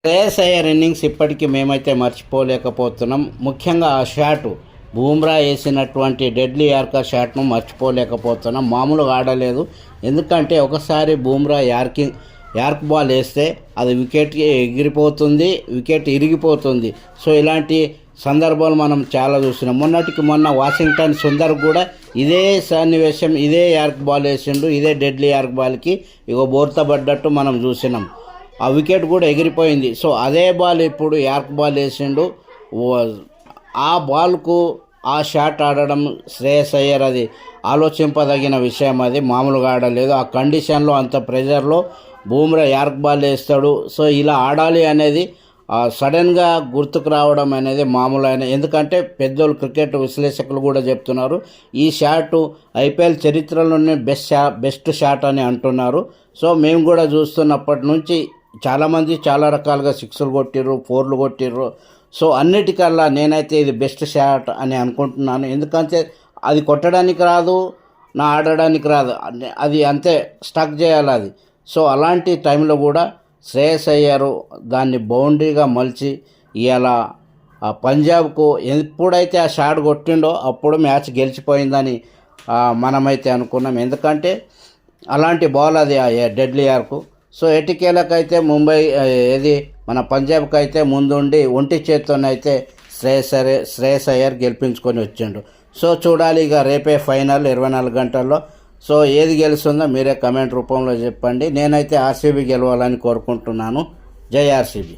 Shreyas Iyer innings ఇప్పటికీ మేమైతే మర్చిపోలేకపోతున్నాం. ముఖ్యంగా ఆ షాటు బూమ్రా వేసినటువంటి డెడ్లీ యార్కర్ షాట్ను మర్చిపోలేకపోతున్నాం. మామూలుగా ఆడలేదు. ఎందుకంటే ఒకసారి బూమ్రా యార్క్ బాల్ వేస్తే అది వికెట్కి ఎగిరిపోతుంది, వికెట్ ఇరిగిపోతుంది. సో ఇలాంటి సందర్భాలు మనం చాలా చూసినాం. మొన్న వాషింగ్టన్ సుందర్ కూడా ఇదే సన్నివేశం, ఇదే యార్క్ బాల్ వేసిండు, ఇదే డెడ్లీ యార్క్ బాల్కి బోర్తబడ్డట్టు మనం చూసినాం. ఆ వికెట్ కూడా ఎగిరిపోయింది. సో అదే బాల్ ఇప్పుడు యార్క్ బాల్ వేసిండు. ఆ బాల్కు ఆ షాట్ ఆడడం శ్రేయస్ అయ్యర్ అది ఆలోచింపదగిన విషయం. అది మామూలుగా ఆడలేదు. ఆ కండిషన్లో అంత ప్రెజర్లో బూమ్రా యార్క్ బాల్ వేస్తాడు. సో ఇలా ఆడాలి అనేది సడన్గా గుర్తుకు రావడం అనేది మామూలు అయిన. ఎందుకంటే పెద్దోళ్ళు క్రికెట్ విశ్లేషకులు కూడా చెప్తున్నారు ఈ షాటు ఐపీఎల్ చరిత్రలోనే బెస్ట్ షాట్ అని అంటున్నారు. సో మేము కూడా చూస్తున్నప్పటి నుంచి చాలామంది చాలా రకాలుగా సిక్స్లు కొట్టిర్రు, ఫోర్లు కొట్టిర్రు. సో అన్నిటికల్లా నేనైతే ఇది బెస్ట్ షాట్ అని అనుకుంటున్నాను. ఎందుకంటే అది కొట్టడానికి రాదు, ఆడడానికి రాదు, అది అంతే స్టక్ చేయాలి అది. సో అలాంటి టైంలో కూడా శ్రేయస్ అయ్యారు దాన్ని బౌండరీగా మలిచి ఇలా పంజాబ్కు ఎప్పుడైతే ఆ షాట్ కొట్టిండో అప్పుడు మ్యాచ్ గెలిచిపోయిందని మనమైతే అనుకున్నాం. ఎందుకంటే అలాంటి బాల్ అది డెడ్లీ యార్కు. సో ఎటికేలకైతే ముంబై మన పంజాబ్కి అయితే ముందుండి ఒంటి చేత్తోనైతే శ్రేయస్ అయ్యర్ గెలిపించుకొని వచ్చిండు. సో చూడాలి ఇక రేపే ఫైనల్ 24 గంటల్లో. సో ఏది గెలుస్తుందో మీరే కమెంట్ రూపంలో చెప్పండి. నేనైతే ఆర్సీబీ గెలవాలని కోరుకుంటున్నాను. జై ఆర్సీబీ.